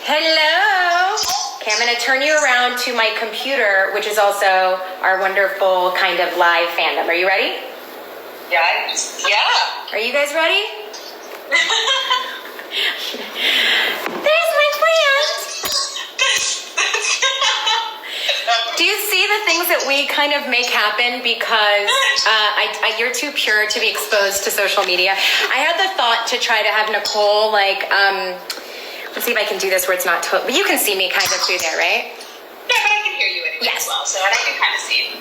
Hello. Okay, I'm going to turn you around to my computer, which is also our wonderful kind of live fandom. Are you ready? Yeah. Are you guys ready? There's my friend. Do you see the things that we kind of make happen because you're too pure to be exposed to social media? I had the thought to try to have Nicole, let's see if I can do this where it's not but you can see me kind of through there, right? Yeah, but I can hear you anyway. Yes. As well, so I can kind of see you.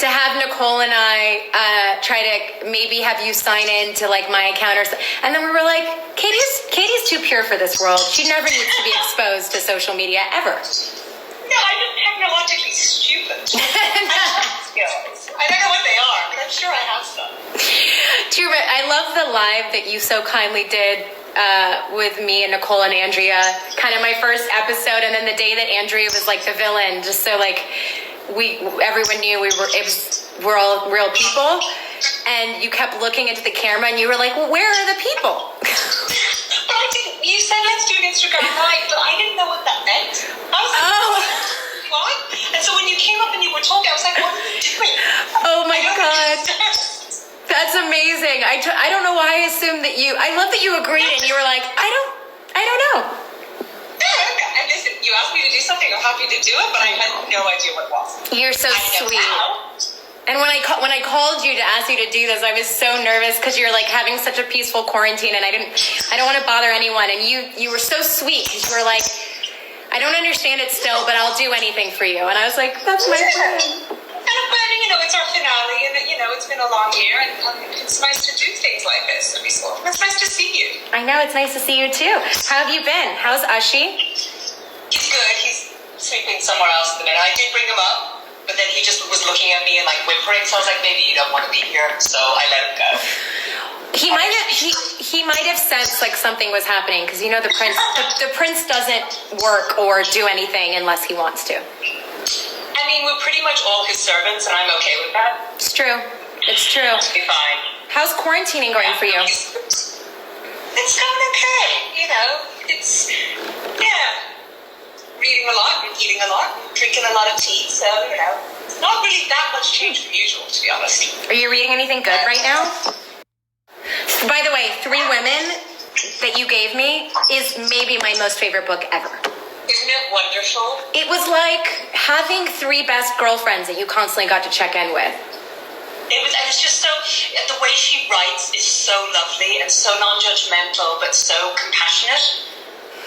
To have Nicole and I try to maybe have you sign in to my account or something. And then we were like, Katie's too pure for this world. She never needs to be exposed to social media ever. No, I'm just technologically stupid. I have skills. I don't know what they are, but I'm sure I have some. True, but I love the live that you so kindly did with me and Nicole and Andrea, kind of my first episode, and then the day that Andrea was the villain, just so everyone knew we're all real people, and you kept looking into the camera and you were like, well, where are the people? But I didn't. You said let's do an Instagram live, but I didn't know what that meant. I was like, what? And so when you came up and you were talking, I was like, what are you doing? Oh my God. That's amazing. I don't know why I assumed that I love that you agreed and you were like, I don't know. Okay. And listen, you asked me to do something, I'm happy to do it, but I had no idea what it was. You're so sweet. And when I called you to ask you to do this, I was so nervous because you're having such a peaceful quarantine, and I don't want to bother anyone. And you were so sweet because you were like, I don't understand it still, but I'll do anything for you. And I was like, that's my friend. And it's our finale, and it's been a long year, and it's nice to do things like this. It's nice to see you. I know, it's nice to see you too. How have you been? How's Azie? He's good. He's sleeping somewhere else at the minute. I did bring him up, but then he just was looking at me and whimpering, so I was like, maybe you don't want to be here, so I let him go. He might have sensed something was happening, because the prince doesn't work or do anything unless he wants to. I mean, we're pretty much all his servants, and I'm okay with that. It's true. It's true. It'll be fine. How's quarantining going for you? It's going okay. It's reading a lot, eating a lot, drinking a lot of tea. So not really that much change from usual, to be honest. Are you reading anything good right now? By the way, 3 Women that you gave me is maybe my most favorite book ever. Isn't it wonderful? It was like having 3 best girlfriends that you constantly got to check in with. It was just so, the way she writes is so lovely and so non-judgmental, but so compassionate.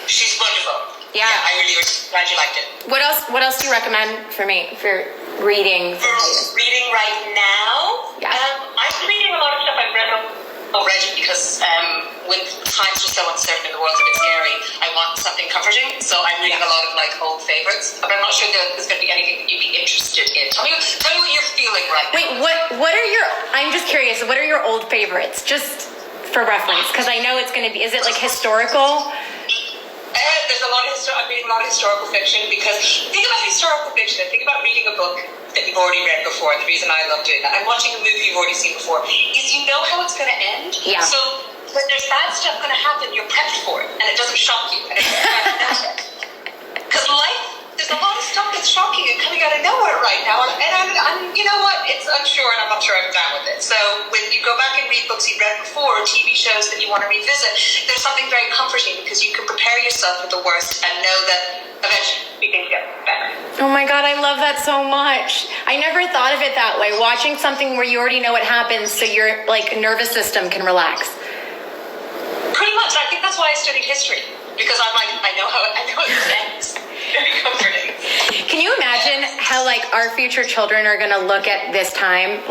She's wonderful. Yeah, I really glad you liked it. What else do you recommend for me for reading? Reading right now? Yeah. I'm reading a lot of stuff I've read already because when times are so uncertain and the world's a bit scary, I want something comforting. So I'm reading a lot of old favorites, but I'm not sure that there's going to be anything you'd be interested in. Tell me what you're feeling right now. Wait, what are your? I'm just curious. What are your old favorites, just for reference? Because I know it's going to be. Is it historical? There's a lot of I'm reading a lot of historical fiction because think about historical fiction and think about reading a book that you've already read before. And the reason I love doing that, I'm watching a movie you've already seen before, is you know how it's going to end. Yeah. So when there's bad stuff going to happen, you're prepped for it, and it doesn't shock you. Because there's a lot of stuff that's shocking and coming out of nowhere right now, and I'm you know what? It's unsure, and I'm not sure I'm down with it. So when you go back and read books you've read before, or TV shows that you want to revisit, there's something very comforting because you can prepare yourself for the worst and know that eventually things get better. Oh my God, I love that so much. I never thought of it that way. Watching something where you already know what happens, so your nervous system can relax. Pretty much. I think that's why I studied history, because I know it ends. Very comforting. Can you imagine how our future children are going to look at this time?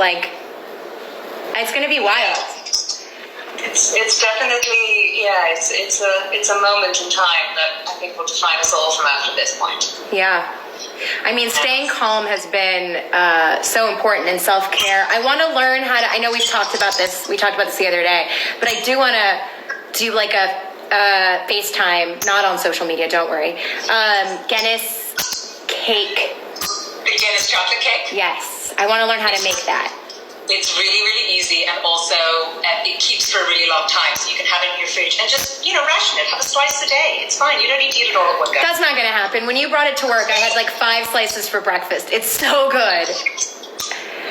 It's going to be wild. It's definitely it's a moment in time that I think will define us all from after this point. Yeah. I mean, staying calm has been so important in self-care. I want to learn how to, I know we talked about this the other day, but I do want to do a FaceTime, not on social media, don't worry. Guinness cake. The Guinness chocolate cake? Yes. I want to learn how to make that. It's really, really easy, and also it keeps for a really long time, so you can have it in your fridge and just, ration it. Have a slice a day. It's fine. You don't need to eat it all at one go. That's not going to happen. When you brought it to work, I had like 5 slices for breakfast. It's so good.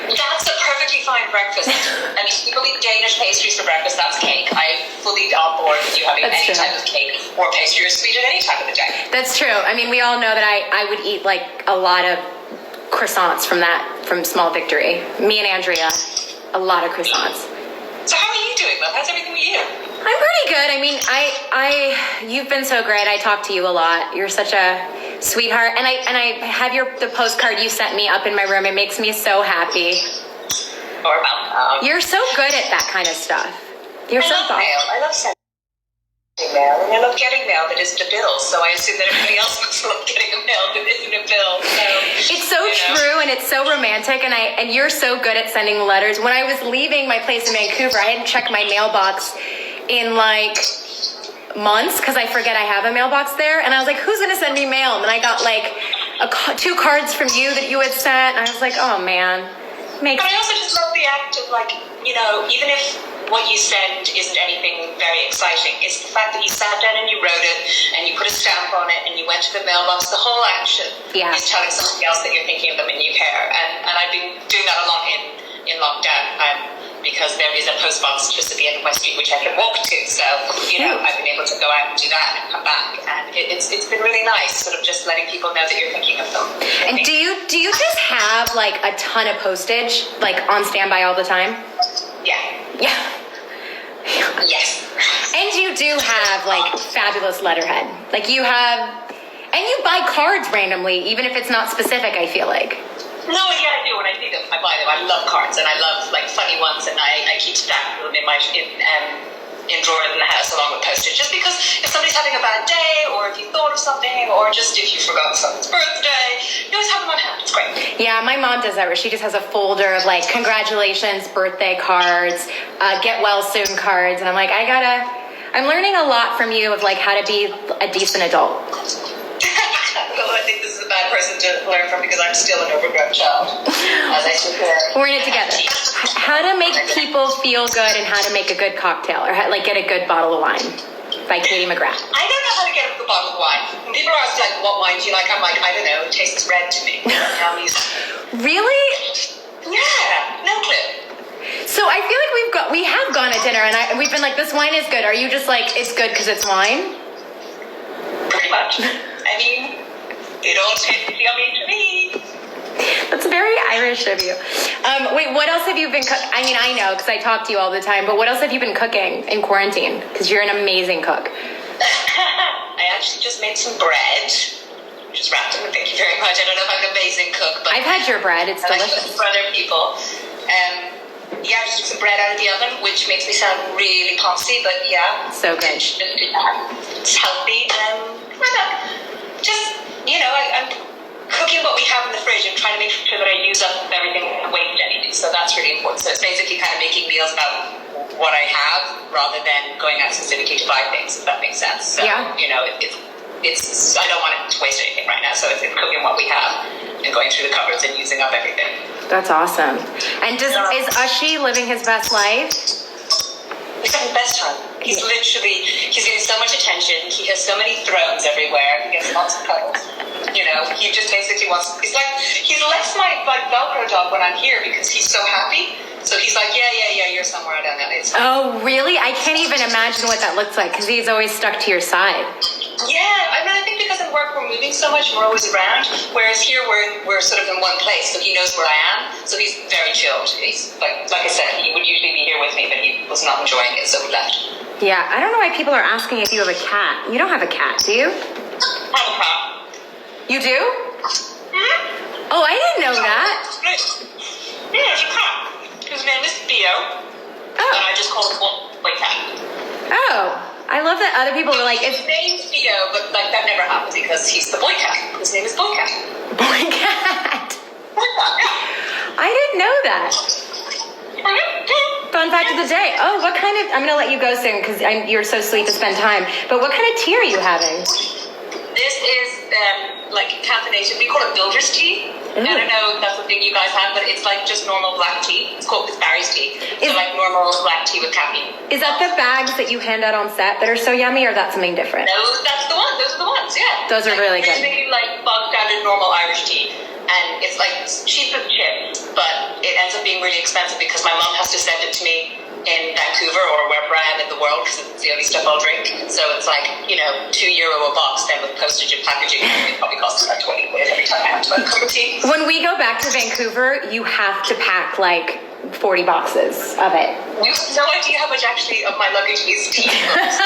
That's a perfectly fine breakfast. I mean, people eat Danish pastries for breakfast. That's cake. I'm fully on board with you having any type of cake or pastry or sweet at any time of the day. That's true. I mean, we all know that I would eat like a lot of croissants from Small Victory. Me and Andrea, a lot of croissants. So how are you doing, Love? How's everything with you? I'm pretty good. I mean, you've been so great. I talk to you a lot. You're such a sweetheart. And I have the postcard you sent me up in my room. It makes me so happy. Or about You're so good at that kind of stuff. You're so thoughtful. I love sending mail, and I love getting mail that isn't a bill, so I assume that everybody else must love getting a mail that isn't a bill. So, it's so true, and it's so romantic, and you're so good at sending letters. When I was leaving my place in Vancouver, I hadn't checked my mailbox in like months because I forget I have a mailbox there, and I was like, who's going to send me mail? And then I got like 2 cards from you that you had sent, and I was like, oh man. But I also just love the act of like, even if what you send isn't anything very exciting, it's the fact that you sat down and you wrote it and you put a stamp on it and you went to the mailbox. The whole action is telling somebody else that you're thinking of them and you care. And I've been doing that a lot in lockdown because there is a post box just at the end of my street which I can walk to. So, I've been able to go out and do that and come back. And it's been really nice, sort of just letting people know that you're thinking of them. And do you just have like a ton of postage like on standby all the time? Yeah. Yes. And you do have like fabulous letterhead. Like you have, and you buy cards randomly, even if it's not specific, I feel like. No, yeah, I do. When I see them, I buy them. I love cards, and I love like funny ones, and I keep stacking them in drawers in the house along with postage. Just because if somebody's having a bad day, or if you thought of something, or just if you forgot someone's birthday, you always have them on hand. It's great. Yeah, my mom does that where she just has a folder of like congratulations, birthday cards, get well soon cards, and I'm like, I'm learning a lot from you of like how to be a decent adult. Well, I think this is a bad person to learn from because I'm still an overgrown child. As I sit here. We're in it together. How to make people feel good and how to make a good cocktail or like get a good bottle of wine by Katie McGrath. I don't know how to get a good bottle of wine. When people ask like, what wine do you like? I'm like, I don't know. It tastes red to me. Really? Yeah. No clue. So I feel like we have gone to dinner and we've been like, this wine is good. Are you just like, it's good because it's wine? Pretty much. I mean, it all tastes yummy to me. That's very Irish of you. Wait, what else have you been cooking? I mean, I know because I talk to you all the time, but what else have you been cooking in quarantine? Because you're an amazing cook. I actually just made some bread. Just random, thank you very much. I don't know if I'm an amazing cook, but I've had your bread. It's delicious. For other people. Yeah, just took some bread out of the oven, which makes me sound really pompsy, but yeah. So good. It's healthy. Just, I'm cooking what we have in the fridge and trying to make sure that I use up everything and waste anything. So that's really important. So it's basically kind of making meals about what I have rather than going out specifically to buy things, if that makes sense. So, yeah. It's I don't want to waste anything right now. So it's cooking what we have and going through the cupboards and using up everything. That's awesome. And is Ushi living his best life? He's having the best time. He's getting so much attention. He has so many thrones everywhere. He gets lots of cuddles. He just basically it's like, he's less my Velcro dog when I'm here because he's so happy. So he's like, yeah, you're somewhere down there. Oh, really? I can't even imagine what that looks like because he's always stuck to your side. Yeah, I think because in work we're moving so much and we're always around, whereas here we're sort of in one place, so he knows where I am, so he's very chilled. He's like I said, he would usually be here with me, but he was not enjoying it, so we left. Yeah, I don't know why people are asking if you have a cat. You don't have a cat, do you? I have a cat. You do? Mm-hmm. Oh, I didn't know that. Yeah, there's a cat. His name is Theo. Oh. And I just call him Boy Cat. Oh. I love that other people are like, his name's Theo, but like that never happens because he's the boy cat. His name is Boy Cat. Boy Cat. Boy Cat, yeah. I didn't know that. Fun fact of the day. Oh, what kind of? I'm gonna let you go soon because you're so sweet to spend time. But what kind of tea are you having? This is like caffeinated. We call it builder's tea. I don't know if that's the thing you guys have, but it's like just normal black tea. It's Barry's tea. So like normal black tea with caffeine. Is that the bags that you hand out on set that are so yummy, or that's something different? No, that's the one. Those are the ones. Yeah. Those are really good. They do like bog standard normal Irish tea, and it's like cheap as chips, but it ends up being really expensive because my mom has to send it to me in Vancouver or wherever I am in the world because it's the only stuff I'll drink. So it's like, €2 a box, then with postage and packaging, it probably costs about 20 quid every time I have to buy a cup of tea. When we go back to Vancouver, you have to pack like 40 boxes of it. You have no idea how much actually of my luggage is tea. That's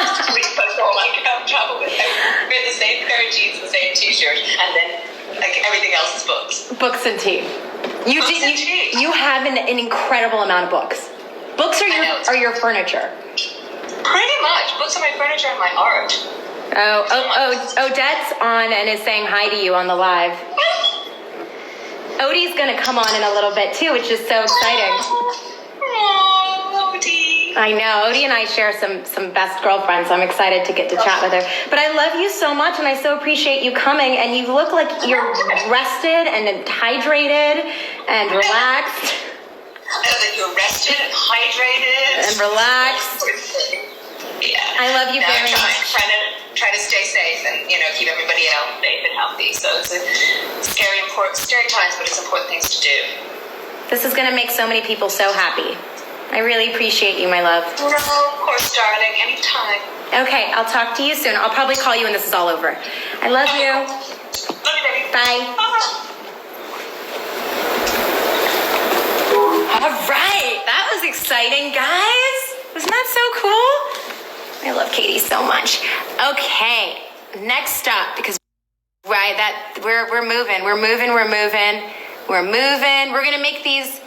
all I can travel with. I wear the same pair of jeans, the same t-shirt, and then like everything else is books. Books and tea. You have an incredible amount of books. Books are your furniture. Pretty much. Books are my furniture and my art. Odette's on and is saying hi to you on the live. Odie's gonna come on in a little bit too, which is so exciting. Oh, Odie. I know. Odie and I share some best girlfriends, so I'm excited to get to chat with her. But I love you so much, and I so appreciate you coming, and you look like you're rested and hydrated and relaxed. I know that you're rested and hydrated. And relaxed. Yeah. I love you very much. Try to stay safe and, keep everybody else safe and healthy. So it's a scary times, but it's important things to do. This is going to make so many people so happy. I really appreciate you, my love. No, of course, darling. Anytime. Okay, I'll talk to you soon. I'll probably call you when this is all over. I love you. Love you, baby. Bye. Bye. All right, that was exciting, guys. Wasn't that so cool? I love Katie so much. Okay, next up, because we're moving. We're gonna make these,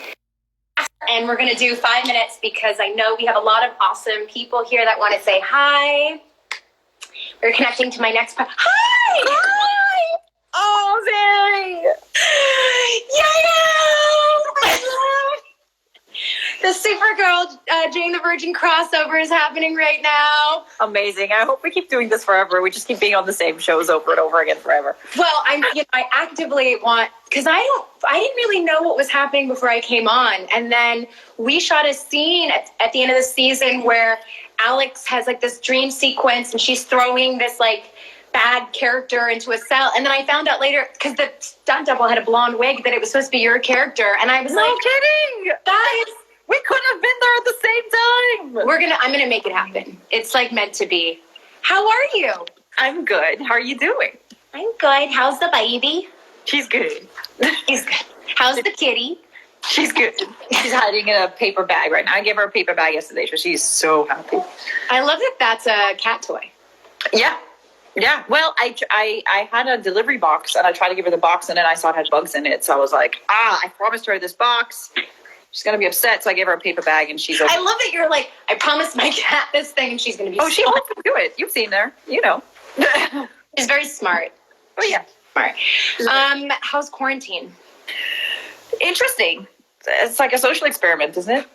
and we're gonna do 5 minutes because I know we have a lot of awesome people here that want to say hi. We're connecting to my next part. Hi! Hi! Oh, Zay! Yeah! The Supergirl, Jane the Virgin crossover is happening right now. Amazing. I hope we keep doing this forever. We just keep being on the same shows over and over again forever. Well, I actively want, because I didn't really know what was happening before I came on. And then we shot a scene at the end of the season where Alex has like this dream sequence and she's throwing this like bad character into a cell. And then I found out later, because the stunt double had a blonde wig, that it was supposed to be your character. And I was like, kidding! guys, we couldn't have been there at the same time. I'm gonna make it happen. It's like meant to be. How are you? I'm good. How are you doing? I'm good. How's the baby? She's good. She's good. How's the kitty? She's good. She's hiding in a paper bag right now. I gave her a paper bag yesterday, so she's so happy. I love that that's a cat toy. Yeah. Yeah. Well, I had a delivery box, and I tried to give her the box, and then I saw it had bugs in it. So I was like, I promised her this box. She's going to be upset, so I gave her a paper bag, and she's okay. I love that you're like, I promised my cat this thing, and she's going to be she wants to do it. You've seen her. You know. She's very smart. Oh, yeah. Smart. How's quarantine? Interesting. It's like a social experiment, isn't it?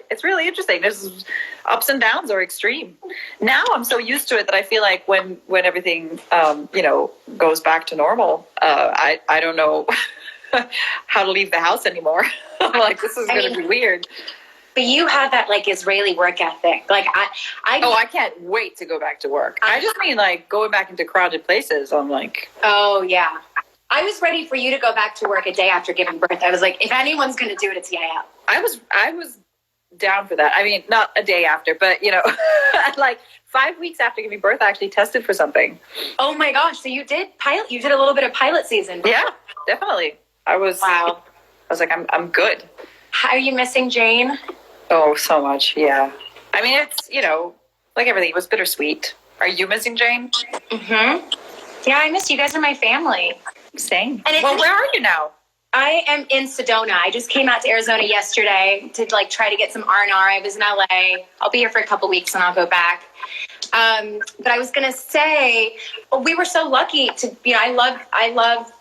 It's really interesting. There's ups and downs are extreme. Now I'm so used to it that I feel like when everything, goes back to normal, I don't know how to leave the house anymore. I'm like, this is going to be weird. But you have that like Israeli work ethic. Like I can't wait to go back to work. I just mean like going back into crowded places. I'm like, oh yeah. I was ready for you to go back to work a day after giving birth. I was like, if anyone's going to do it, it's Yael. I was down for that. I mean, not a day after, but like 5 weeks after giving birth, I actually tested for something. Oh my gosh! So you did pilot? You did a little bit of pilot season? Yeah, definitely. Wow. I was like, I'm good. How are you missing Jane? Oh, so much. Yeah. I mean, it's like everything. It was bittersweet. Are you missing Jane? Mm-hmm. Yeah, I miss you. You guys are my family. Same. Well, where are you now? I am in Sedona. I just came out to Arizona yesterday to like try to get some R&R. I was in LA. I'll be here for a couple weeks and I'll go back. But I was gonna say, we were so lucky to. I love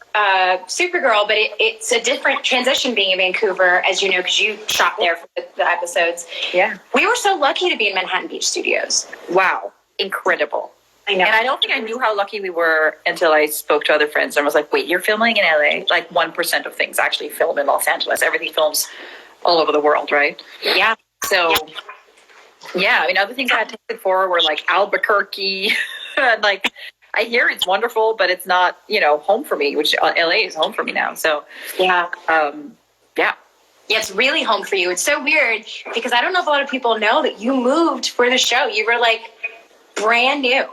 Supergirl, but it's a different transition being in Vancouver, as you know, because you shot there for the episodes. Yeah. We were so lucky to be in Manhattan Beach Studios. Wow, incredible. I know. And I don't think I knew how lucky we were until I spoke to other friends and was like, wait, you're filming in LA? Like 1% of things actually film in Los Angeles. Everything films all over the world, right? Yeah. So, yeah, I mean, other things I had tasted for were like Albuquerque. And like, I hear it's wonderful, but it's not, home for me, which LA is home for me now. So, Yeah. yeah. Yeah, it's really home for you. It's so weird because I don't know if a lot of people know that you moved for the show. You were like brand new.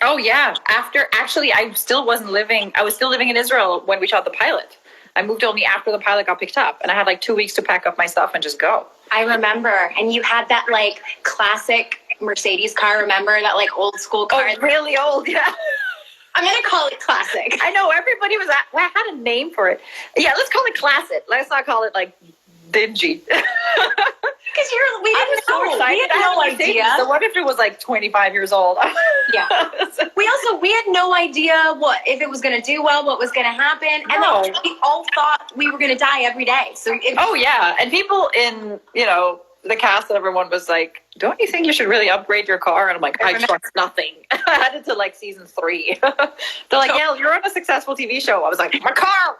Oh yeah. I was still living in Israel when we shot the pilot. I moved only after the pilot got picked up, and I had like 2 weeks to pack up my stuff and just go. I remember, and you had that like classic Mercedes car. Remember that like old school car? Oh, really old, yeah. I'm gonna call it classic. I know everybody was at. Well, I had a name for it. Yeah, let's call it classic. Let's not call it like dingy. Because we didn't know. So excited. We had no idea. So what if it was like 25 years old? Yeah. We had no idea if it was going to do well, what was going to happen, and No. then we all thought we were going to die every day. So Oh yeah, and people in the cast and everyone was like, "Don't you think you should really upgrade your car?" And I'm like, "I trust nothing." I had it to like season 3. They're like, "Yeah, you're on a successful TV show." I was like, "My car."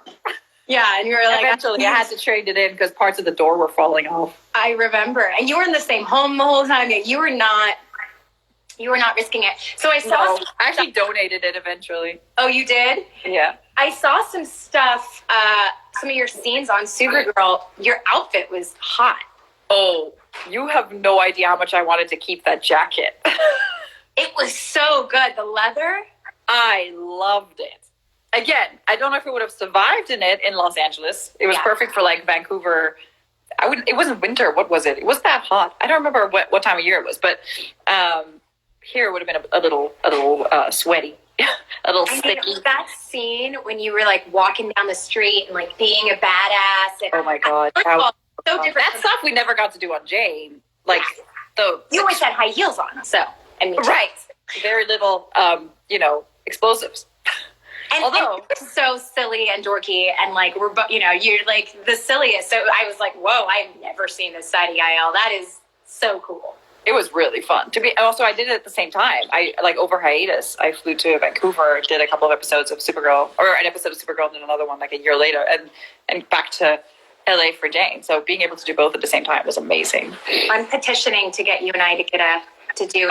yeah, and you were like, Eventually, I had to trade it in because parts of the door were falling off. I remember, and you were in the same home the whole time. You were not risking it. So I saw. No, I actually donated it eventually. Oh, you did? Yeah. I saw some stuff. Some of your scenes on Supergirl. Your outfit was hot. Oh, you have no idea how much I wanted to keep that jacket. It was so good. The leather. I loved it. Again, I don't know if it would have survived in Los Angeles. It was perfect for like Vancouver. It wasn't winter. What was it? It wasn't that hot. I don't remember what time of year it was, but here it would have been a little sweaty, a little sticky. That scene when you were like walking down the street and like being a badass. And, oh my god! So different. That stuff we never got to do on Jane. Like you always had high heels on, so right, very little, explosives. And you're so silly and dorky, and like you're like the silliest. So I was like, whoa, I've never seen this side of Yael. That is so cool. It was really fun also I did it at the same time. I like over hiatus, I flew to Vancouver, did a couple of episodes of Supergirl, or an episode of Supergirl, and then another one like a year later, and back to LA for Jane. So being able to do both at the same time was amazing. I'm petitioning to get you and I to do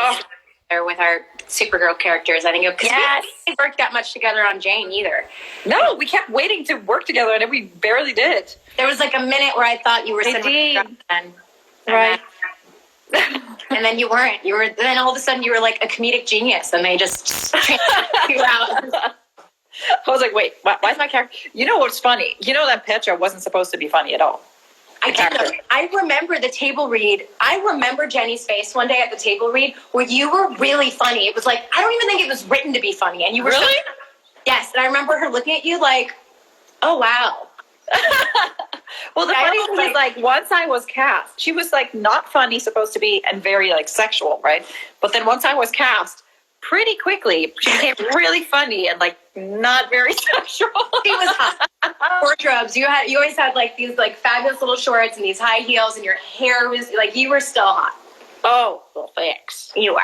with our Supergirl characters. I think because we didn't work that much together on Jane either. No, we kept waiting to work together, and we barely did. There was like a minute where I thought you were right. And then you weren't. Then all of a sudden you were like a comedic genius, and they just transferred you out. I was like, wait, why is my character? You know what's funny? You know that Petra wasn't supposed to be funny at all. I remember the table read. I remember Jenny's face one day at the table read where you were really funny. It was like, I don't even think it was written to be funny. And you were really? Yes. And I remember her looking at you like, oh, wow. Well, the funny thing is, like, once I was cast, she was like not funny supposed to be and very like sexual, right? But then once I was cast, pretty quickly she became really funny and like not very sexual. She was hot. Wardrobes. You always had like these like fabulous little shorts and these high heels, and your hair was like, you were still hot. Oh, well, thanks. You were.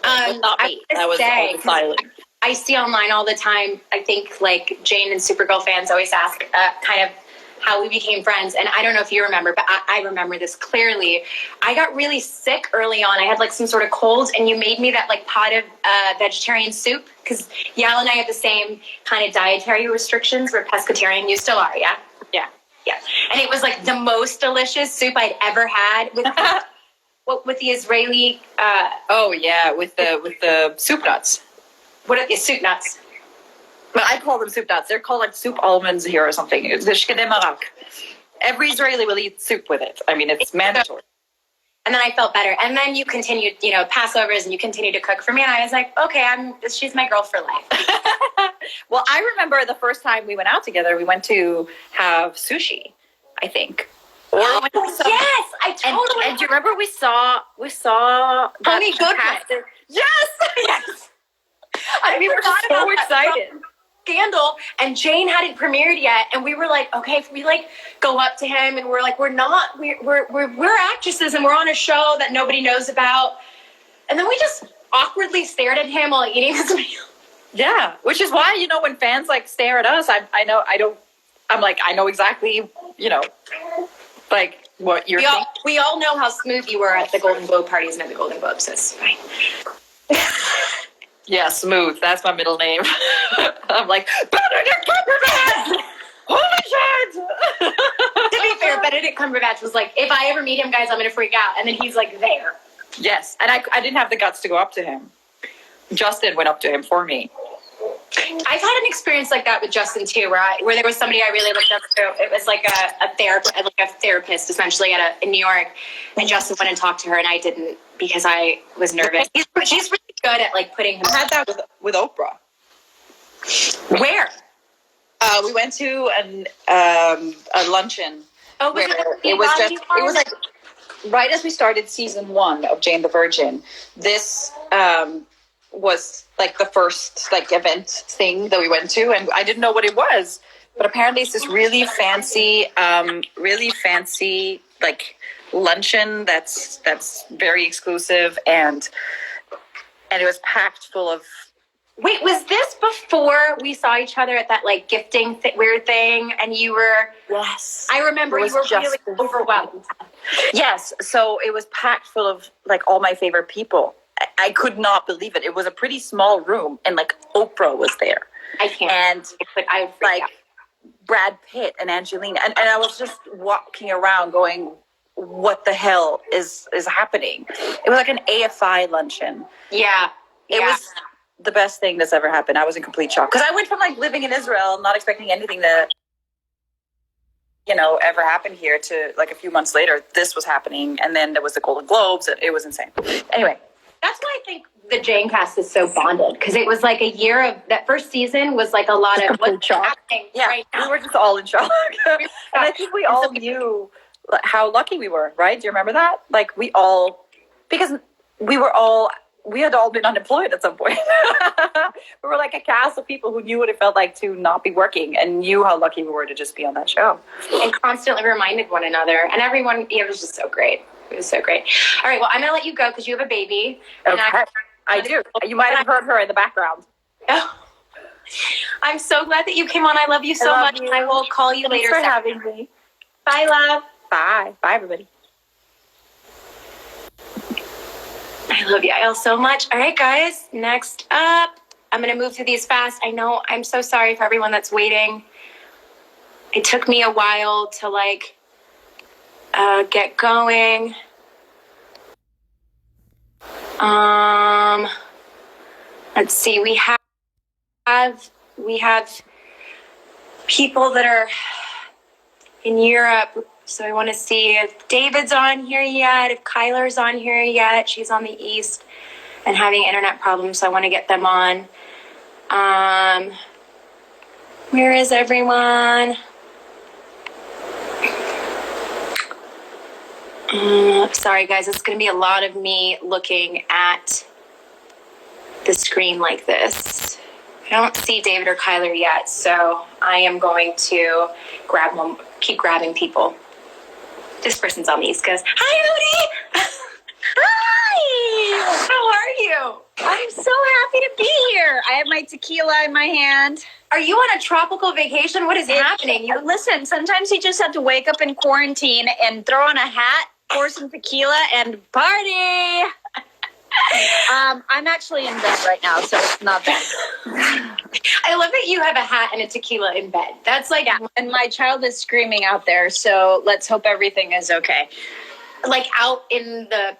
Not me. That was all the styling. I see online all the time. I think like Jane and Supergirl fans always ask kind of how we became friends. And I don't know if you remember, but I remember this clearly. I got really sick early on. I had like some sort of cold, and you made me that like pot of vegetarian soup, because Yael and I have the same kind of dietary restrictions. We're pescatarian. You still are, yeah? Yeah. Yeah. And it was like the most delicious soup I'd ever had with the Israeli. With the soup nuts. What are the soup nuts? But I call them soup nuts. They're called like soup almonds here or something. It's the shkede marak. Every Israeli will eat soup with it. I mean, it's mandatory. And then I felt better. And then you continued, Passovers, and you continued to cook for me. And I was like, okay, she's my girl for life. Well, I remember the first time we went out together, we went to have sushi, I think. Yes, I totally. And do you remember we saw Tony Goodwin? Yes. And we were so excited. Scandal, and Jane hadn't premiered yet, and we were like, okay, if we like go up to him and we're like, we're actresses and we're on a show that nobody knows about, and then we just awkwardly stared at him while eating his meal. Yeah, which is why, you know, when fans like stare at us, I know exactly, you know, like what you're thinking. We all know how smooth you were at the Golden Globe parties and at the Golden Globes, so it's fine. Yeah, smooth. That's my middle name. I'm like, Benedict Cumberbatch! Holy shit! To be fair, Benedict Cumberbatch was like, if I ever meet him, guys, I'm going to freak out. And then he's like there. Yes, and I didn't have the guts to go up to him. Justin went up to him for me. I've had an experience like that with Justin too, where there was somebody I really looked up to. It was like a therapist essentially in New York, and Justin went and talked to her, and I didn't because I was nervous. She's really good at like putting him. I had that with Oprah. Where? We went to a luncheon. Oh, where it was like right as we started season 1 of Jane the Virgin. This was like the first like event thing that we went to, and I didn't know what it was, but apparently it's this really fancy like luncheon that's very exclusive, and it was packed full of. Wait, was this before we saw each other at that like gifting weird thing, and you were? Yes, I remember you were really overwhelmed. Yes, so it was packed full of like all my favorite people. I could not believe it. It was a pretty small room, and like Oprah was there. I can't. And I like Brad Pitt and Angelina, and I was just walking around going, "What the hell is happening?" It was like an AFI luncheon. Yeah, it was the best thing that's ever happened. I was in complete shock because I went from like living in Israel, not expecting anything to, you know, ever happen here, to like a few months later, this was happening, and then there was the Golden Globes. It was insane. Anyway. That's why I think the Jane cast is so bonded, because it was like a year of that first season was like a lot of what's happening right now. We were just all in shock. And I think we all knew how lucky we were, right? Do you remember that? Like because we had all been unemployed at some point. We were like a cast of people who knew what it felt like to not be working and knew how lucky we were to just be on that show. And constantly reminded one another. And everyone, it was just so great. It was so great. All right, well, I'm going to let you go because you have a baby. Okay. I do. You might have heard her in the background. Oh. I'm so glad that you came on. I love you so much. And I will call you later. Thanks for having me. Bye, love. Bye. Bye, everybody. I love you, Ayel, so much. All right, guys. Next up, I'm going to move through these fast. I know. I'm so sorry for everyone that's waiting. It took me a while to, like, get going. Let's see. We have people that are in Europe. So I want to see if David's on here yet, if Kyler's on here yet. She's on the East and having internet problems, so I want to get them on. Where is everyone? Sorry, guys. It's going to be a lot of me looking at the screen like this. I don't see David or Kyler yet, so I am going to keep grabbing people. This person's on the East Coast. Hi, Odie! Hi! How are you? I'm so happy to be here. I have my tequila in my hand. Are you on a tropical vacation? What is happening? Listen, sometimes you just have to wake up in quarantine and throw on a hat, pour some tequila, and party. I'm actually in bed right now, so it's not bad. I love that you have a hat and a tequila in bed. That's like... Yeah, and my child is screaming out there, so let's hope everything is okay. Like out in the...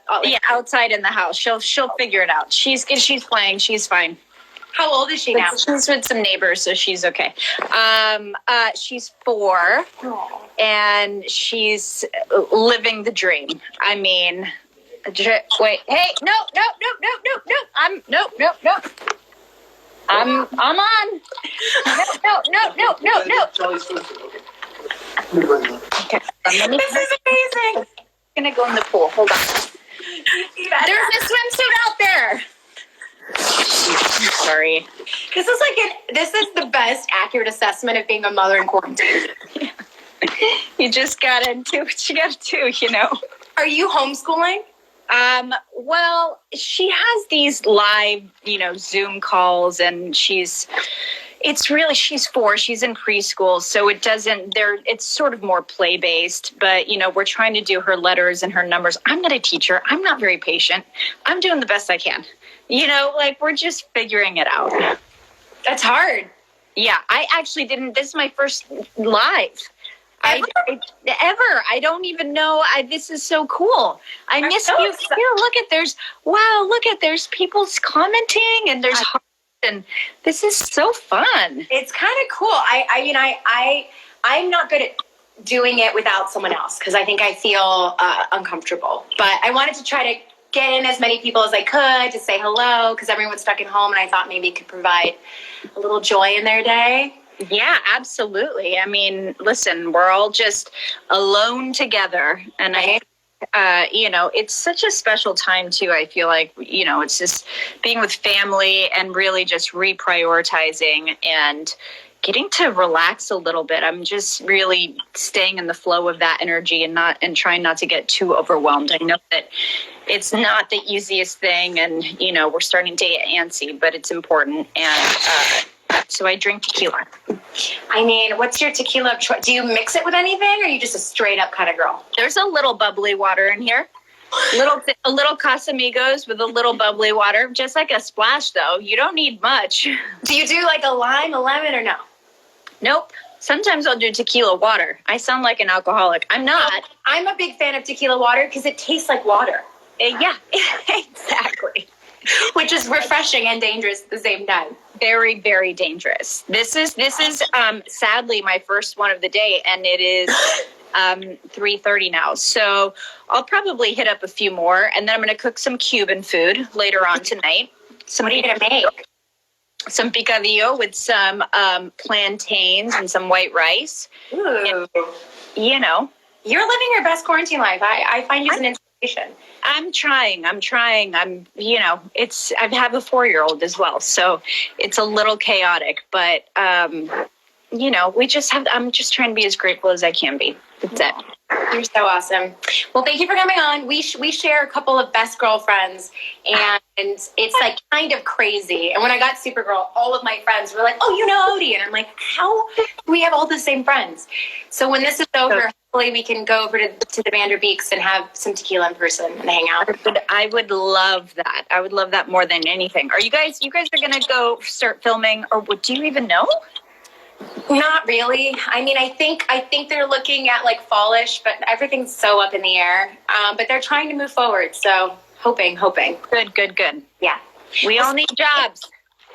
outside in the house. She'll figure it out. She's playing. She's fine. How old is she now? She's with some neighbors, so she's okay. She's 4, and she's living the dream. I mean... Wait, hey, no. I'm on. No. Okay. This is amazing. I'm gonna go in the pool. Hold on. There's a swimsuit out there. Sorry. This is the best accurate assessment of being a mother in quarantine. You just gotta do what you gotta do, you know. Are you homeschooling? Well, she has these live, Zoom calls, and she's 4, she's in preschool, so it's sort of more play based, but we're trying to do her letters and her numbers. I'm not a teacher. I'm not very patient. I'm doing the best I can. We're just figuring it out. That's hard. Yeah, I actually didn't. This is my first live. Ever. I don't even know. This is so cool. I miss you. Look at there's people's commenting and there's hearts, and this is so fun. It's kind of cool. I'm not good at doing it without someone else because I think I feel uncomfortable. But I wanted to try to get in as many people as I could to say hello because everyone's stuck at home, and I thought maybe it could provide a little joy in their day. Yeah, absolutely. I mean, listen, we're all just alone together. And it's such a special time too. I feel like, it's just being with family and really just reprioritizing and getting to relax a little bit. I'm just really staying in the flow of that energy and trying not to get too overwhelmed. I know that it's not the easiest thing, and, we're starting to get antsy, but it's important. And, so I drink tequila. I mean, what's your tequila of choice? Do you mix it with anything, or are you just a straight up kind of girl? There's a little bubbly water in here. A little Casamigos with a little bubbly water. Just like a splash, though. You don't need much. Do you do like a lime, a lemon, or no? Nope. Sometimes I'll do tequila water. I sound like an alcoholic. I'm not. I'm a big fan of tequila water because it tastes like water. Yeah, exactly. Which is refreshing and dangerous at the same time. Very, very dangerous. This is sadly my first one of the day, and it is 3:30 now. So I'll probably hit up a few more, and then I'm going to cook some Cuban food later on tonight. What are you going to make? Some picadillo with some plantains and some white rice. Ooh. And, you're living your best quarantine life. I find you as an inspiration. I'm trying. I have a 4-year-old as well, so it's a little chaotic, but I'm just trying to be as grateful as I can be. That's it. You're so awesome. Well, thank you for coming on. We share a couple of best girlfriends, and it's like kind of crazy. And when I got Supergirl, all of my friends were like, "Oh, you know Odie," and I'm like, "How do we have all the same friends?" So when this is over, hopefully we can go over to the Vanderbeeks and have some tequila in person and hang out. I would love that. I would love that more than anything. Are you guys are going to go start filming, or do you even know? Not really. I mean, I think they're looking at like fallish, but everything's so up in the air. But they're trying to move forward. So hoping. Good. Yeah. We all need jobs.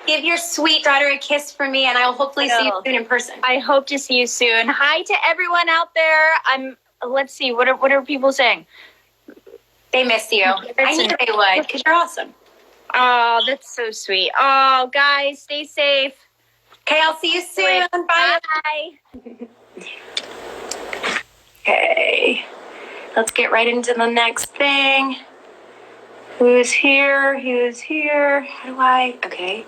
Give your sweet daughter a kiss for me, and I will hopefully see you soon in person. I hope to see you soon. Hi to everyone out there. Let's see. What are people saying? They miss you. I knew they would because you're awesome. Oh, that's so sweet. Oh, guys, stay safe. Okay, I'll see you soon. Bye. Okay, let's get right into the next thing. Who's here? How do I? Okay.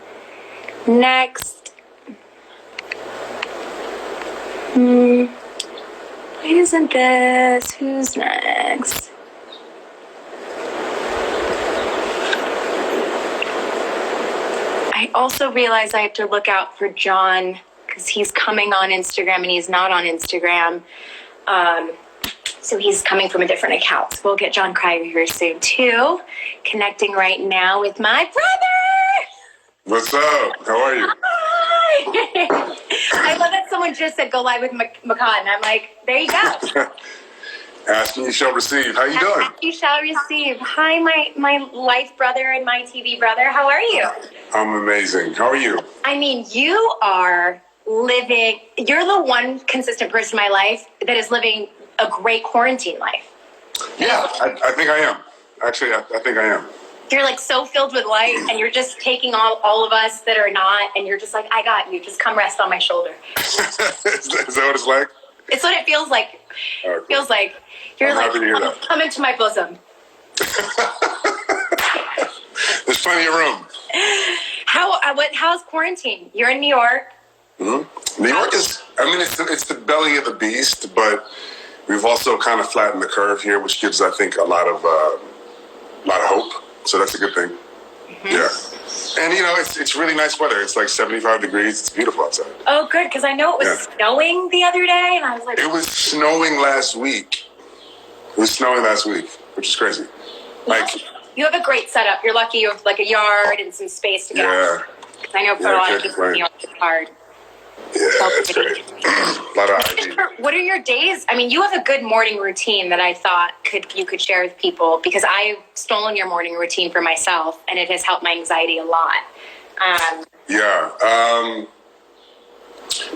Next. Why isn't this? Who's next? I also realize I have to look out for John because he's coming on Instagram and he's not on Instagram. So he's coming from a different account. So we'll get John Cryer here soon too. Connecting right now with my brother. What's up? How are you? Hi. I love that someone just said go live with Makan. And I'm like, there you go. Asking you shall receive. How you doing? You shall receive. Hi, my life brother and my TV brother. How are you? I'm amazing. How are you? I mean, you are living, you're the one consistent person in my life that is living a great quarantine life. Yeah, I think I am. Actually, I think I am. You're like so filled with light, and you're just taking all of us that are not, and you're just like, I got you. Just come rest on my shoulder. Is that what it's like? It's what it feels like. All right, cool. Feels like you're happy to hear that. Come into my bosom. There's plenty of room. How's quarantine? You're in New York. Mm-hmm. New York is, it's the belly of the beast, but we've also kind of flattened the curve here, which gives, I think, a lot of a lot of hope. So that's a good thing. Yeah. And, you know, it's really nice weather. It's like 75 degrees. It's beautiful outside. Oh, good, because I know it was snowing the other day, and I was like... It was snowing last week. Which is crazy. Like... You have a great setup. You're lucky you have like a yard and some space to get out. Because I know for a lot of people in New York, it's hard. Yeah, it's great. A lot of ideas. What are your days? I mean, you have a good morning routine that I thought you could share with people, because I've stolen your morning routine for myself, and it has helped my anxiety a lot.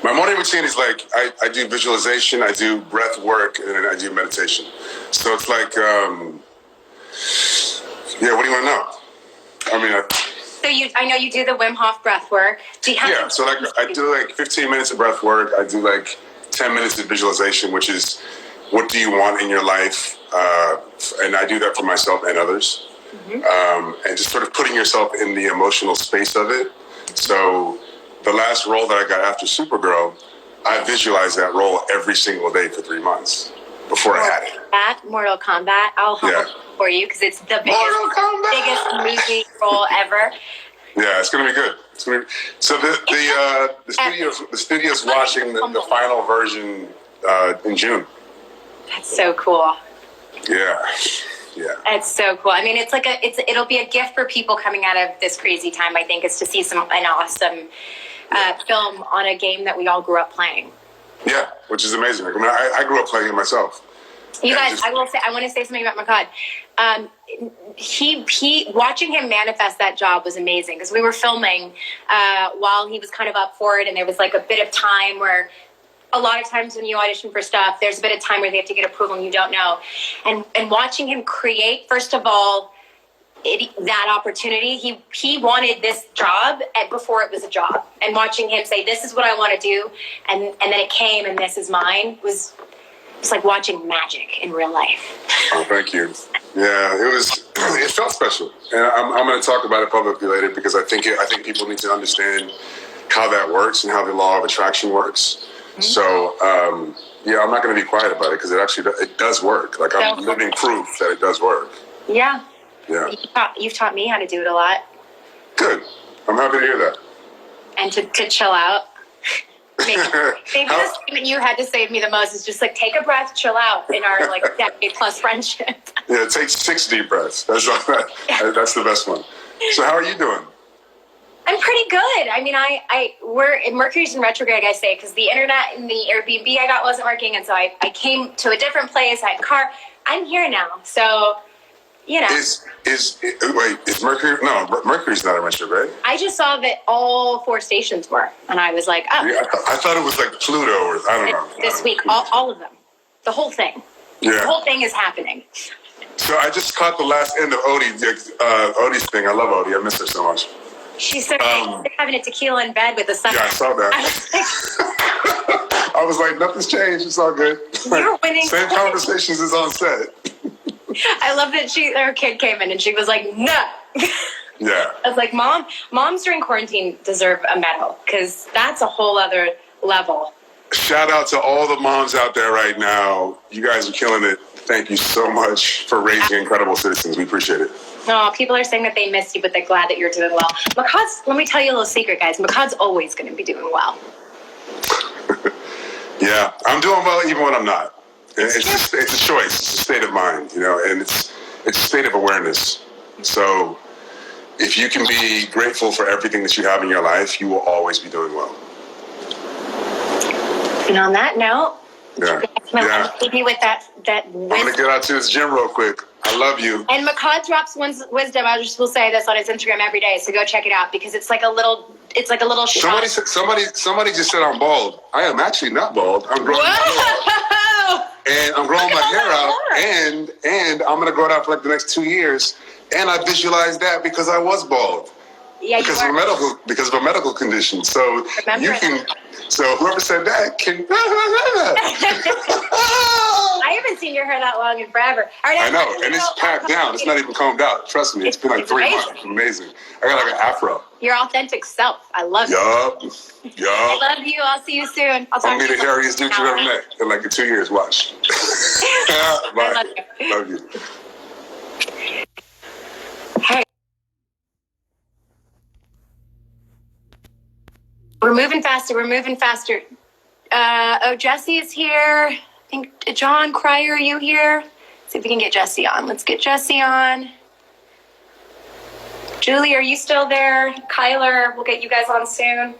My morning routine is like, I do visualization, I do breath work, and then I do meditation. So it's like, what do you want to know? I mean, I know you do the Wim Hof breath work. So like I do like 15 minutes of breath work. I do like 10 minutes of visualization, which is what do you want in your life? And I do that for myself and others. And just sort of putting yourself in the emotional space of it. So the last role that I got after Supergirl, I visualized that role every single day for 3 months before I had it. Mortal Kombat. I'll help for you, because it's the biggest movie role ever. Yeah, it's gonna be good. So the studio's watching the final version in June. That's so cool. Yeah. It's so cool. I mean, it'll be a gift for people coming out of this crazy time. I think is to see an awesome film on a game that we all grew up playing. Yeah, which is amazing. I mean, I grew up playing it myself. You guys, I want to say something about Makad. He watching him manifest that job was amazing, because we were filming while he was kind of up for it, and there was like a bit of time where a lot of times when you audition for stuff, there's a bit of time where they have to get approval and you don't know. And watching him create, first of all, that opportunity, he wanted this job before it was a job. And watching him say, this is what I want to do, and then it came, and this is mine, was it's like watching magic in real life. Oh, thank you. Yeah, it felt special. And I'm going to talk about it publicly later, because I think people need to understand how that works and how the law of attraction works. So, I'm not going to be quiet about it, because it does work. Like, I'm living proof that it does work. Yeah. Yeah. You've taught me how to do it a lot. Good. I'm happy to hear that. And to chill out. Maybe the statement you had to save me the most is just like, take a breath, chill out in our like decade plus friendship. Yeah, take 6 deep breaths. That's the best one. So how are you doing? I'm pretty good. I mean, we're in Mercury's in retrograde, I say, because the internet and the Airbnb I got wasn't working, and so I came to a different place. I had a car. I'm here now, so you know. Is Mercury? No, Mercury's not in retrograde. I just saw that all 4 stations were, and I was like, oh. Yeah, I thought it was like Pluto, or I don't know. This week, all of them, the whole thing. Yeah. The whole thing is happening. So I just caught the last end of Odie's thing. I love Odie. I miss her so much. She's so having a tequila in bed with the sun. Yeah, I saw that. I was like, nothing's changed. It's all good. You're winning. Same conversations is on set. I love that her kid came in and she was like, no. Yeah. I was like, moms during quarantine deserve a medal, because that's a whole other level. Shout out to all the moms out there right now. You guys are killing it. Thank you so much for raising incredible citizens. We appreciate it. No, people are saying that they missed you, but they're glad that you're doing well. Let me tell you a little secret, guys. Makad's always going to be doing well. Yeah, I'm doing well even when I'm not. It's a choice. It's a state of mind, and it's a state of awareness. So if you can be grateful for everything that you have in your life, you will always be doing well. And on that note, leave you with that I'm going to get out to this gym real quick. I love you. And Makad drops wisdom. I just will say this on his Instagram every day, so go check it out, because it's like a little shot. Somebody just said I'm bald. I am actually not bald. I'm growing my hair out. And I'm growing my hair out, and I'm going to grow it out for like the next 2 years. And I visualized that because I was bald. Yeah, because of a medical condition. So So whoever said that can. I haven't seen your hair that long in forever. I know, and it's packed down. It's not even combed out. Trust me, it's been like 3 months. It's amazing. I got like an afro. Your authentic self. I love you. Yup. I love you. I'll see you soon. I'll be the hairiest dude you've ever met in like 2 years. Watch. Bye. I love you. Love you. We're moving faster. We're moving faster. Jesse is here. I think, John Cryer, are you here? Let's see if we can get Jesse on. Let's get Jesse on. Julie, are you still there? Kyler, we'll get you guys on soon.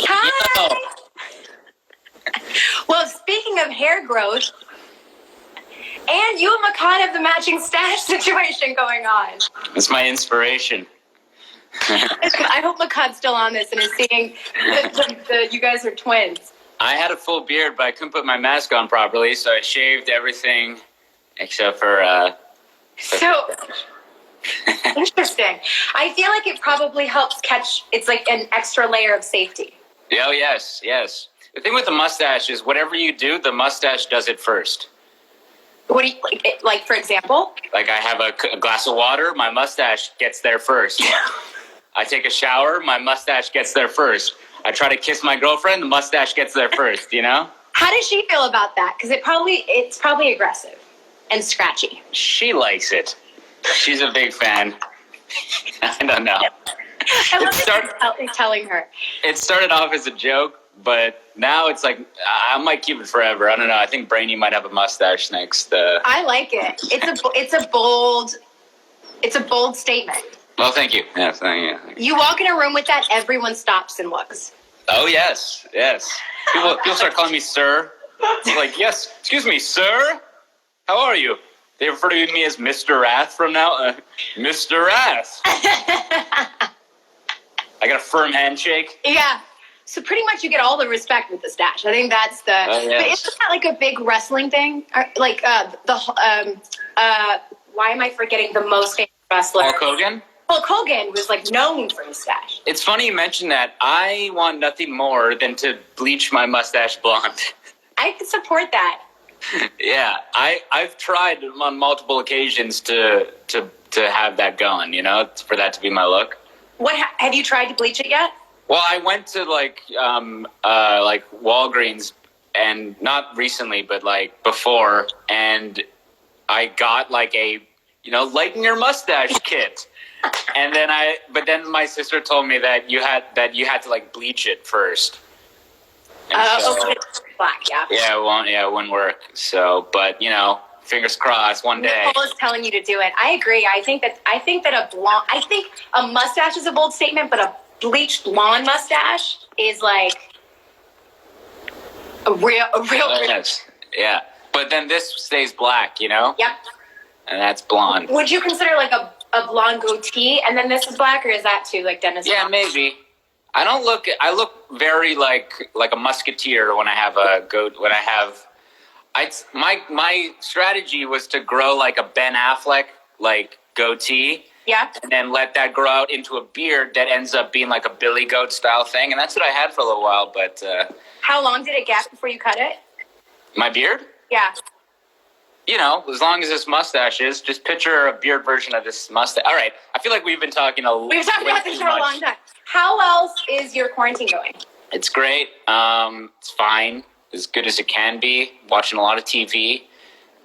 Hi! Well, speaking of hair growth, and you and Makan have the matching stash situation going on. It's my inspiration. I hope Makan's still on this and is seeing you guys are twins. I had a full beard, but I couldn't put my mask on properly, so I shaved everything except for... So interesting. I feel like it probably helps catch. It's like an extra layer of safety. Oh, yes. The thing with the mustache is whatever you do, the mustache does it first. What do you like? For example, Like I have a glass of water, my mustache gets there first. I take a shower, my mustache gets there first. I try to kiss my girlfriend, the mustache gets there first. You know? how does she feel about that? Because it's probably aggressive and scratchy. She likes it. She's a big fan. I don't know. I love telling her. It started off as a joke, but now it's like I might keep it forever. I don't know. I think Brainy might have a mustache next. I like it. It's a bold statement. Well, thank you. Yes, thank you. You walk in a room with that, everyone stops and looks. Oh yes. People start calling me sir. It's like, yes, excuse me, sir. How are you? They refer to me as Mr. Wrath from now. Mr. Wrath. I got a firm handshake. Yeah. So pretty much you get all the respect with the stash. I think that's the. Oh, yes. But isn't that like a big wrestling thing? Like why am I forgetting the most famous wrestler? Hulk Hogan? Hulk Hogan was like known for his stash. It's funny you mention that. I want nothing more than to bleach my mustache blonde. I can support that. Yeah, I've tried on multiple occasions to have that going, you know, for that to be my look. What have you tried to bleach it yet? Well, I went to like Walgreens, and not recently, but like before, and I got like a, you know, lighten your mustache kit. And then my sister told me that you had to like bleach it first. Okay, black, yeah. Yeah, it wouldn't work. So, but you know, fingers crossed one day. Nicole is telling you to do it. I agree. I think that a mustache is a bold statement, but a bleached blonde mustache is like a real. Yes. Yeah, but then this stays black, you know. Yep. And that's blonde. Would you consider like a blonde goatee and then this is black, or is that too like Dennis? Yeah, maybe. I look very like a musketeer when I have a goat. When I have, my strategy was to grow like a Ben Affleck like goatee. Yeah. And then let that grow out into a beard that ends up being like a Billy Goat style thing, and that's what I had for a little while. But how long did it get before you cut it? My beard? Yeah. You know, as long as this mustache is, just picture a beard version of this mustache. All right, I feel like we've been talking We've talked about this for a long time. How else is your quarantine going? It's great. It's fine, as good as it can be. Watching a lot of TV.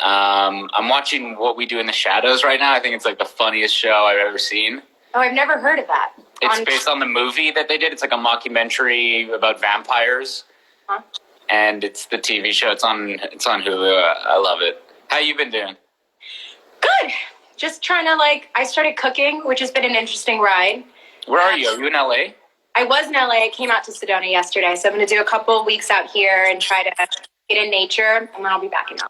I'm watching What We Do in the Shadows right now. I think it's like the funniest show I've ever seen. Oh, I've never heard of that. It's based on the movie that they did. It's like a mockumentary about vampires. Huh? And it's the TV show. It's on Hulu. I love it. How you been doing? Good. Just trying to I started cooking, which has been an interesting ride. Where are you? Are you in LA? I was in LA. I came out to Sedona yesterday, so I'm going to do a couple of weeks out here and try to get in nature, and then I'll be back in LA.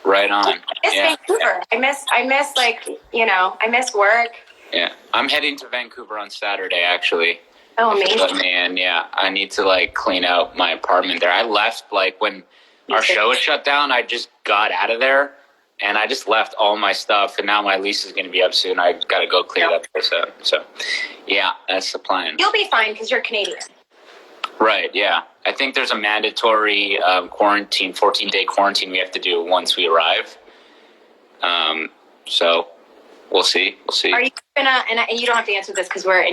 Right on. I miss Vancouver. I miss work. Yeah, I'm heading to Vancouver on Saturday, actually. Oh, amazing. Man, yeah, I need to clean out my apartment there. I left when our show was shut down. I just got out of there, and I just left all my stuff. And now my lease is going to be up soon. I got to go clear it up. So, yeah, that's the plan. You'll be fine because you're Canadian. Right. Yeah, I think there's a mandatory 14-day quarantine we have to do once we arrive. So we'll see. Are you gonna? And you don't have to answer this because we're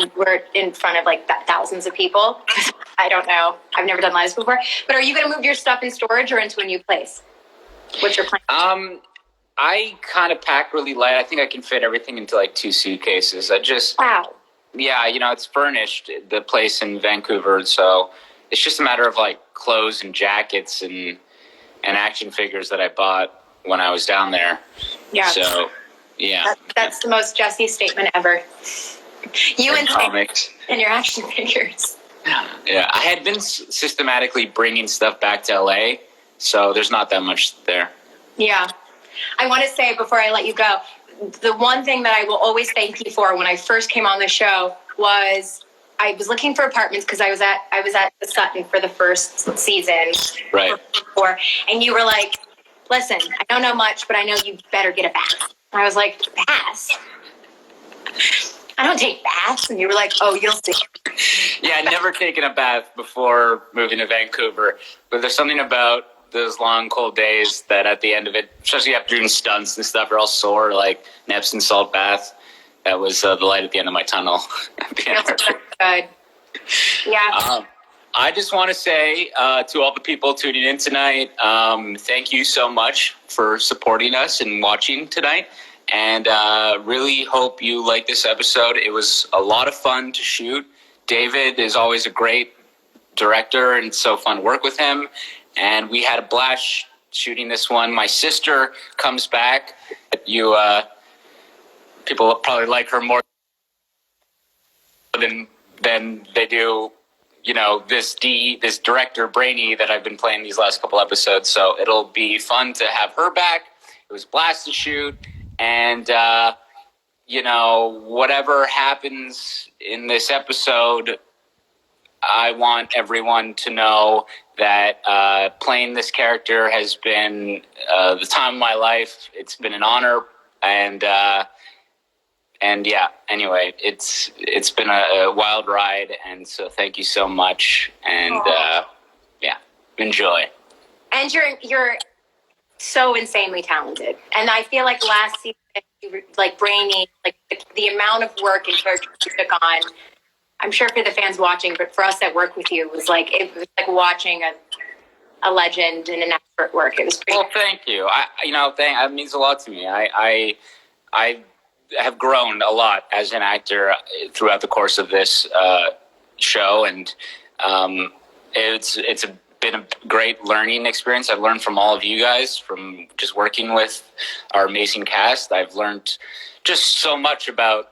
in front of thousands of people. I don't know. I've never done lives before. But are you going to move your stuff in storage or into a new place? What's your plan? I kind of pack really light. I think I can fit everything into 2 suitcases. Wow. yeah, it's furnished, the place in Vancouver, so it's just a matter of like clothes and jackets and action figures that I bought when I was down there. Yeah. So, yeah. That's the most Jesse statement ever. You and comics and your action figures. Yeah, I had been systematically bringing stuff back to LA, so there's not that much there. Yeah. I want to say before I let you go, the one thing that I will always thank you for when I first came on the show was I was looking for apartments because I was at the Sutton for the first season. Right. Before, and you were like, listen, I don't know much, but I know you better get a bath. I was like, baths? I don't take baths. And you were like, oh, you'll see. Yeah, I'd never taken a bath before moving to Vancouver, but there's something about those long, cold days that at the end of it, especially after doing stunts and stuff, you're all sore, like an Epsom salt bath. That was the light at the end of my tunnel. Feels good. Yeah. I just want to say to all the people tuning in tonight, thank you so much for supporting us and watching tonight. And really hope you like this episode. It was a lot of fun to shoot. David is always a great director, and it's so fun to work with him. And we had a blast shooting this one. My sister comes back. People probably like her more than they do, this director Brainy that I've been playing these last couple episodes. So it'll be fun to have her back. It was a blast to shoot. And, whatever happens in this episode, I want everyone to know that playing this character has been the time of my life. It's been an honor. And yeah, anyway, it's been a wild ride. And so thank you so much. And yeah, enjoy. And you're so insanely talented. And I feel like last season, you were, like Brainy, like the amount of work and character you took on, I'm sure for the fans watching, but for us that work with you, it was like watching a legend and an expert work. It was pretty. Well, thank you. That means a lot to me. I have grown a lot as an actor throughout the course of this show, and it's been a great learning experience. I've learned from all of you guys, from just working with our amazing cast. I've learned just so much about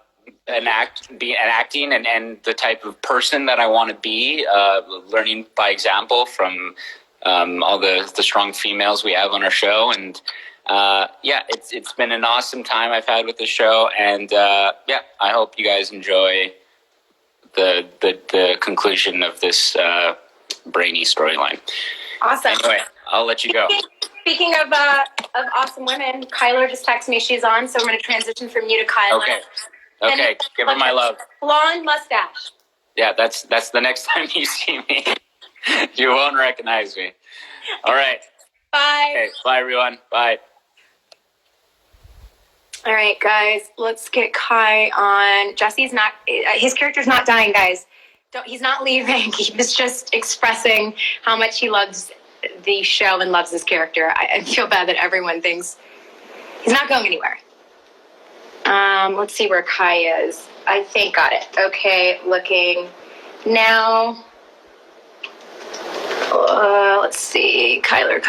acting and the type of person that I want to be, learning by example from all the strong females we have on our show. And it's been an awesome time I've had with the show. And I hope you guys enjoy the conclusion of this Brainy storyline. Awesome. Anyway, I'll let you go. Speaking of awesome women, Kyler just texted me she's on, so we're going to transition from you to Kyler. Okay. Give her my love. Blonde mustache. Yeah, that's the next time you see me. You won't recognize me. All right. Bye. Okay, bye everyone. Bye. All right, guys, let's get Kai on. Jesse's not, his character's not dying, guys. He's not leaving. He was just expressing how much he loves the show and loves his character. I feel bad that everyone thinks he's not going anywhere. Let's see where Kai is. I think got it. Okay, looking now. Let's see. Kyler.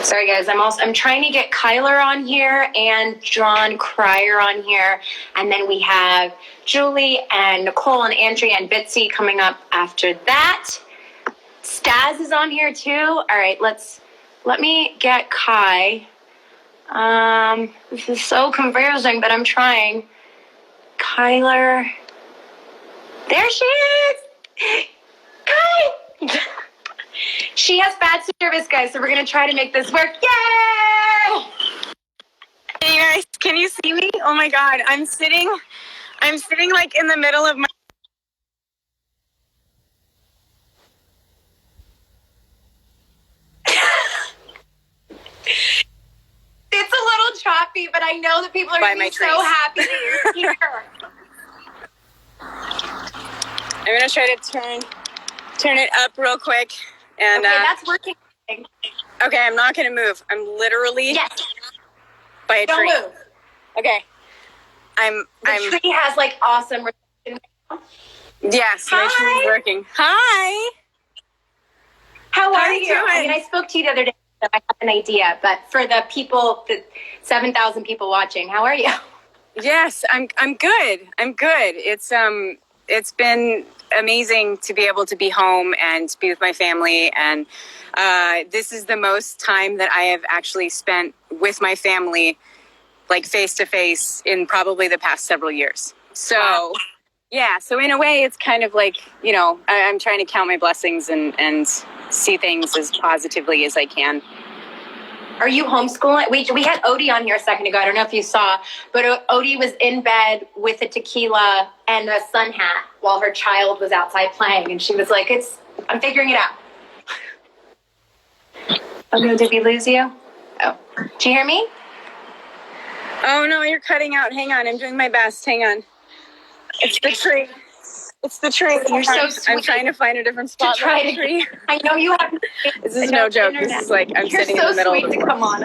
Sorry guys, I'm trying to get Kyler on here and John Cryer on here, and then we have Julie and Nicole and Andrea and Bitsy coming up after that. Staz is on here too. All right, let me get Kai. This is so confusing, but I'm trying. Kyler. There she is. Kai. She has bad service, guys, so we're going to try to make this work. Yay! Hey guys, can you see me? Oh my God, I'm sitting like in the middle of my... It's a little choppy, but I know that people are going to be so happy that you're here. I'm going to try to turn it up real quick. And, okay, that's working. Okay, I'm not gonna move. I'm literally by a Don't tree. move. Okay. The tree has like awesome reception. Yes, my tree is working. Hi. How are you? doing? I mean, I spoke to you the other day, so I have an idea. But for the people, the 7,000 people watching, how are you? Yes, I'm good. I'm good. It's been amazing to be able to be home and be with my family, and this is the most time that I have actually spent with my family, like face to face, in probably the past several years. So Wow. yeah, so in a way it's kind of like, you know, I'm trying to count my blessings and see things as positively as I can. Are you homeschooling? We had Odie on here a second ago. I don't know if you saw, but Odie was in bed with a tequila and a sun hat while her child was outside playing, and she was like, I'm figuring it out. Oh no, did we lose you? Oh, did you hear me? Oh no, you're cutting out. Hang on, I'm doing my best. Hang on. It's the tree. It's the tree. You're so sweet. I'm trying to find a different spot. To try for the to tree. I know you have. This is no joke. This is like I'm You're sitting so in the middle sweet of the to forest. come on.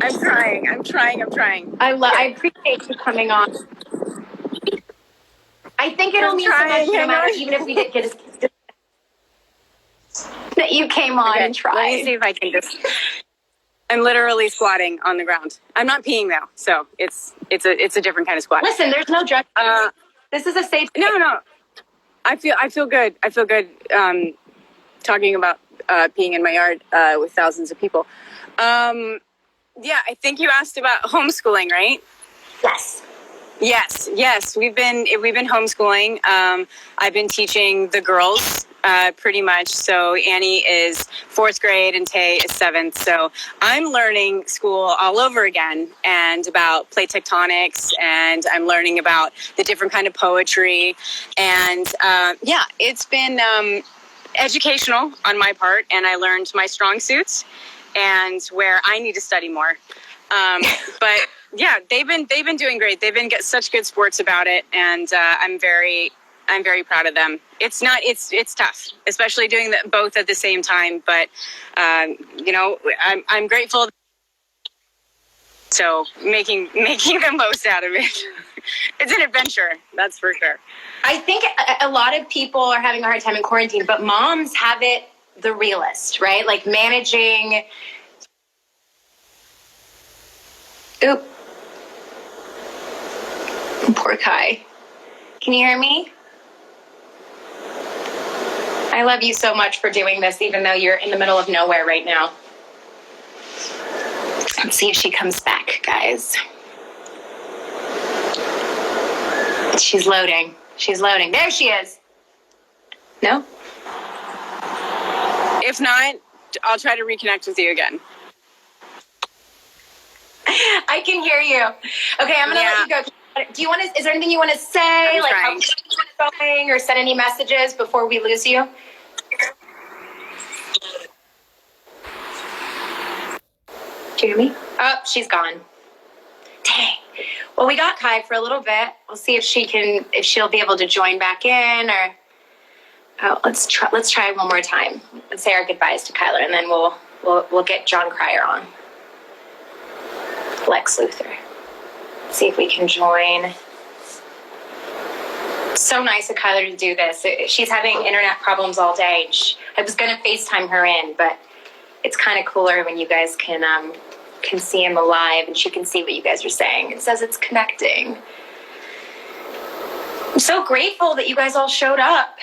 I'm trying. I appreciate you coming on. I think it'll I'm mean so much trying, no I matter, know. even if we did get that you came on Okay, and tried. let me see if I can just. I'm literally squatting on the ground. I'm not peeing though, so it's a different kind of squat. Listen, there's no judgment. This is a safe. No. I feel good. I feel good talking about being in my yard with thousands of people. Yeah, I think you asked about homeschooling, right? Yes. We've been homeschooling. I've been teaching the girls pretty much. So Annie is 4th grade and Tay is 7th. So I'm learning school all over again, and about plate tectonics, and I'm learning about the different kind of poetry. And yeah, it's been educational on my part, and I learned my strong suits and where I need to study more. But yeah, they've been doing great. They've been such good sports about it, and I'm very proud of them. It's tough, especially doing both at the same time. But you know, I'm grateful. So making the most out of it. It's an adventure, that's for sure. I think a lot of people are having a hard time in quarantine, but moms have it the realest, right? Like managing. Oop. Poor Kai. Can you hear me? I love you so much for doing this, even though you're in the middle of nowhere right now. Let's see if she comes back, guys. She's loading. There she is. No? If not, I'll try to reconnect with you again. I can hear you. Okay, I'm gonna let you go. Do you want to? Is there anything you want to say, like how it's going, or send any messages before we lose you? Do you hear me? Oh, she's gone. Dang. Well, we got Kai for a little bit. We'll see if she'll be able to join back in, or let's try one more time. Let's say our goodbyes to Kyler, and then we'll get John Cryer on. Lex Luthor. See if we can join. So nice of Kyler to do this. She's having internet problems all day. I was going to FaceTime her in, but it's kind of cooler when you guys can see him alive and she can see what you guys are saying. It says it's connecting. I'm so grateful that you guys all showed up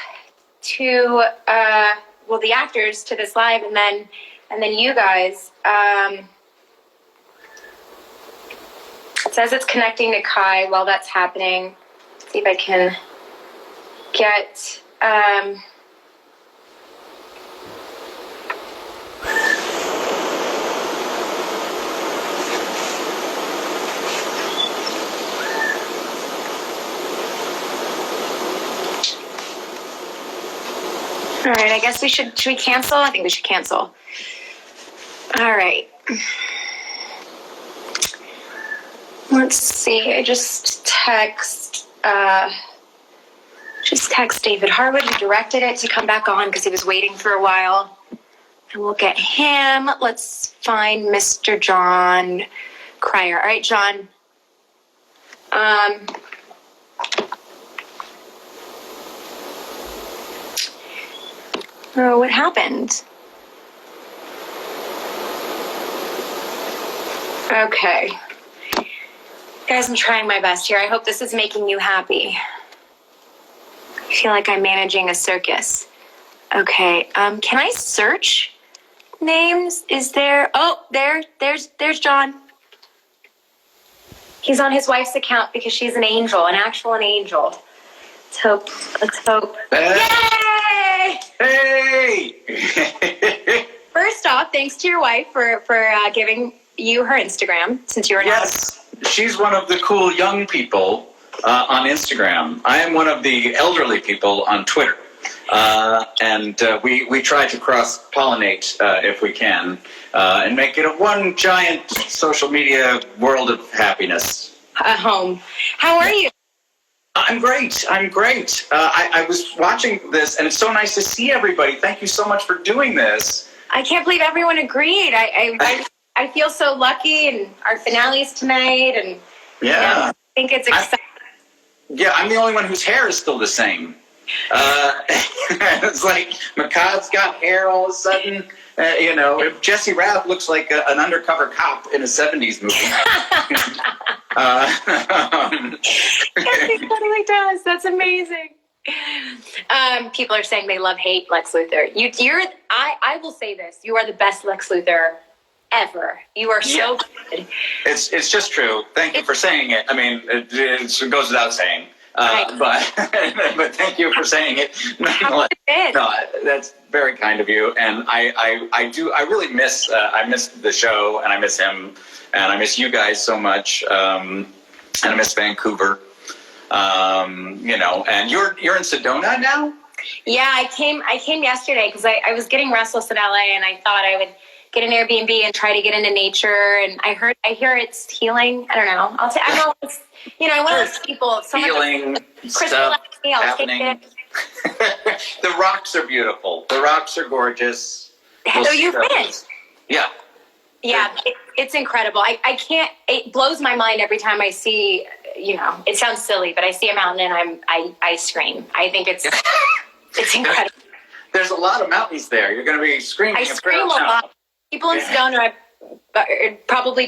to, the actors to this live, and then you guys. It says it's connecting to Kai while that's happening. Let's see if I can get. All right, I guess should we cancel? I think we should cancel. All right. Let's see, I just text David Harwood, who directed it, to come back on because he was waiting for a while. And we'll get him. Let's find Mr. John Cryer. All right, John. Oh, what happened? Okay. Guys, I'm trying my best here. I hope this is making you happy. I feel like I'm managing a circus. Okay, can I search names? Is there, oh, there's John. He's on his wife's account because she's an angel, an angel. Let's hope. Yay! Hey! First off, thanks to your wife for giving you her Instagram since you were Yes, she's one of the cool young people on Instagram. I am one of the elderly people on Twitter. And we try to cross-pollinate if we can and make it a one giant social media world of happiness. a home. How are you? I'm great. I was watching this, and it's so nice to see everybody. Thank you so much for doing this. I can't believe everyone agreed. I feel so lucky, and our finale's tonight, and Yeah. I think it's exciting. I'm the only one whose hair is still the same. It's like Makad's got hair all of a sudden. Jesse Rath looks like an undercover cop in a 70s movie. He totally does. That's amazing. People are saying they hate Lex Luthor. I will say this: you are the best Lex Luthor ever. You are so good. It's just true. Thank you for saying it. I mean, it goes without saying. But thank you for saying it. No, that's very kind of you. And I really miss the show, and I miss him, and I miss you guys so much. And I miss Vancouver. And you're in Sedona now? Yeah, I came yesterday because I was getting restless in LA, and I thought I would get an Airbnb and try to get into nature. And I hear it's healing. I don't know. I'm one of those people. Healing stuff happening. The rocks are beautiful. The rocks are gorgeous. You've been? Yeah. Yeah, it's incredible. I can't. It blows my mind every time I see. It sounds silly, but I see a mountain and I scream. I think it's incredible. There's a lot of mountains there. You're going to be screaming. I scream a lot. People in Sedona probably